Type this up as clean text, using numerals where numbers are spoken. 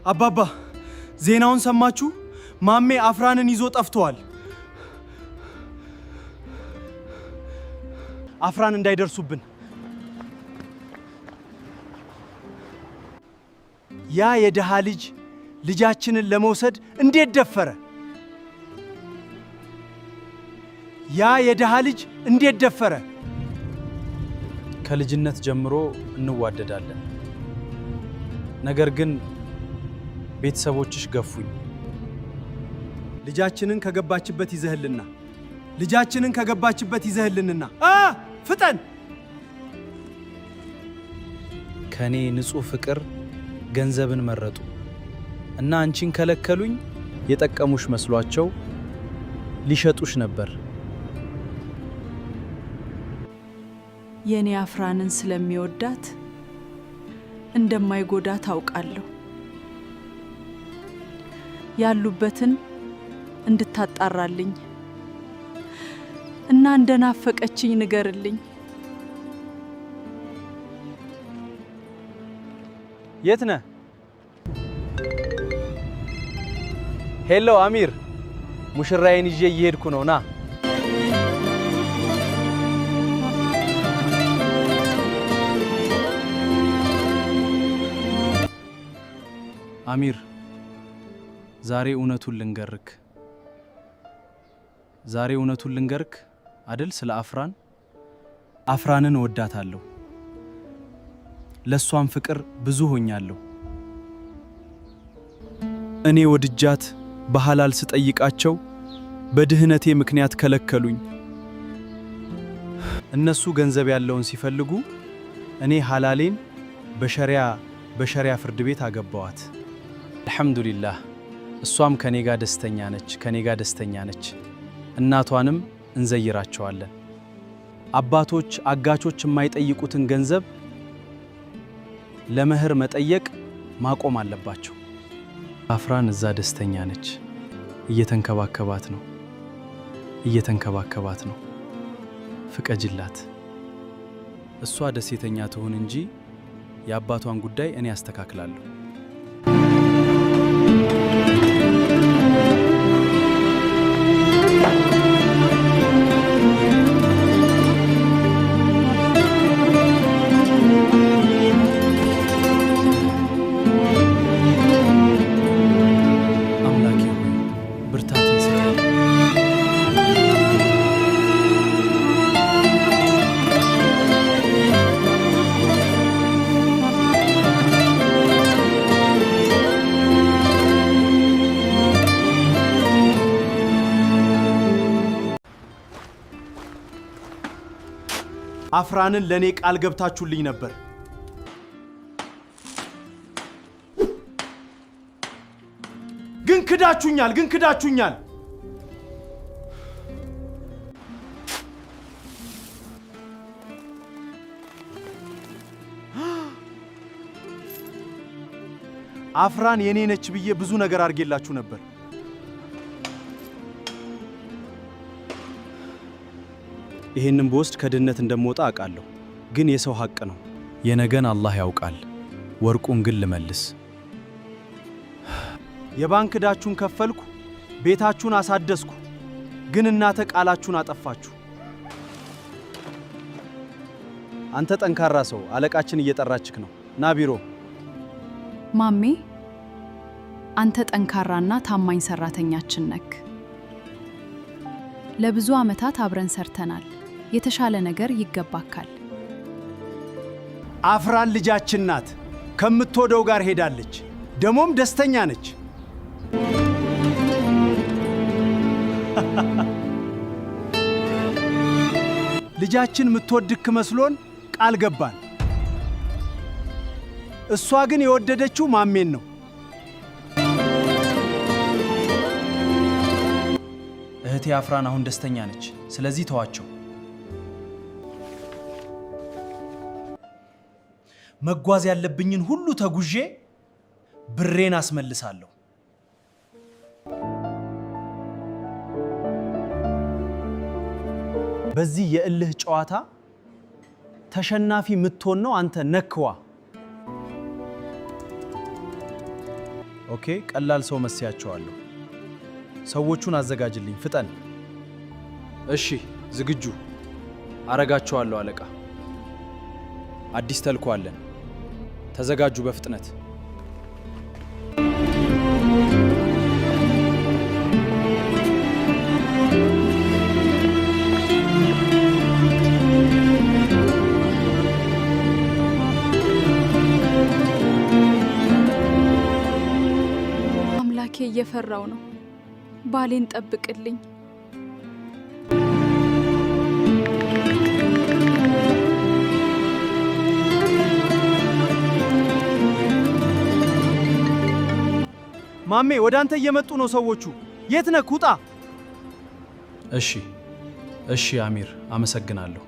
አባባ ዜናውን ሰማችሁ? ማሜ አፍራንን ይዞ ጠፍቷል። አፍራን እንዳይደርሱብን። ያ የደሃ ልጅ ልጃችንን ለመውሰድ እንዴት ደፈረ? ያ የደሃ ልጅ እንዴት ደፈረ? ከልጅነት ጀምሮ እንዋደዳለን። ነገር ግን ቤተሰቦችሽ ገፉኝ። ልጃችንን ከገባችበት ይዘህልና ልጃችንን ከገባችበት ይዘህልንና ፍጠን። ከኔ ንጹህ ፍቅር ገንዘብን መረጡ እና አንቺን ከለከሉኝ። የጠቀሙሽ መስሏቸው ሊሸጡሽ ነበር። የኔ አፍራንን ስለሚወዳት እንደማይጎዳት አውቃለሁ። ያሉበትን እንድታጣራልኝ እና እንደናፈቀችኝ ንገርልኝ። የት ነህ? ሄሎ አሚር፣ ሙሽራዬን ይዤ እየሄድኩ ነው። ና። አሚር፣ ዛሬ እውነቱን ልንገርክ አደል? ስለ አፍራንን እወዳታለሁ። ለሷም ፍቅር ብዙ ሆኛለሁ። እኔ ወድጃት በሐላል ስጠይቃቸው በድህነቴ ምክንያት ከለከሉኝ። እነሱ ገንዘብ ያለውን ሲፈልጉ እኔ ሐላሌን በሸሪያ ፍርድ ቤት አገባዋት። አልሐምዱሊላህ፣ እሷም ከኔ ጋር ደስተኛ ነች። እናቷንም እንዘይራቸዋለን። አባቶች አጋቾች የማይጠይቁትን ገንዘብ ለመህር መጠየቅ ማቆም አለባቸው። አፍራን እዛ ደስተኛ ነች። እየተንከባከባት ነው። ፍቀጅላት። እሷ ደስተኛ ትሁን እንጂ የአባቷን ጉዳይ እኔ አስተካክላለሁ። አፍራንን ለኔ ቃል ገብታችሁልኝ ነበር። ግን ክዳችሁኛል። አፍራን የኔ ነች ብዬ ብዙ ነገር አድርጌላችሁ ነበር። ይሄንን በወስድ ከድህነት እንደምወጣ አውቃለሁ። ግን የሰው ሐቅ ነው። የነገን አላህ ያውቃል። ወርቁን ግን ልመልስ። የባንክ ዕዳችሁን ከፈልኩ፣ ቤታችሁን አሳደስኩ። ግን እናንተ ቃላችሁን አጠፋችሁ። አንተ ጠንካራ ሰው፣ አለቃችን እየጠራችክ ነው። ና ቢሮ። ማሜ፣ አንተ ጠንካራና ታማኝ ሰራተኛችን ነክ። ለብዙ ዓመታት አብረን ሰርተናል። የተሻለ ነገር ይገባካል። አፍራን ልጃችን ናት። ከምትወደው ጋር ሄዳለች። ደሞም ደስተኛ ነች። ልጃችን ምትወድክ መስሎን ቃል ገባን። እሷ ግን የወደደችው ማሜን ነው። እህቴ አፍራን አሁን ደስተኛ ነች። ስለዚህ ተዋቸው። መጓዝ ያለብኝን ሁሉ ተጉዤ ብሬን አስመልሳለሁ። በዚህ የእልህ ጨዋታ ተሸናፊ ምትሆን ነው አንተ ነክዋ። ኦኬ፣ ቀላል ሰው መስያቸዋለሁ። ሰዎቹን አዘጋጅልኝ፣ ፍጠን። እሺ፣ ዝግጁ አረጋቸዋለሁ አለቃ። አዲስ ተልኮ አለን። ተዘጋጁ በፍጥነት። አምላኬ እየፈራው ነው። ባሌን ጠብቅልኝ። ማሜ፣ ወደ አንተ እየመጡ ነው ሰዎቹ። የት ነህ? ውጣ! እሺ፣ አሚር፣ አመሰግናለሁ።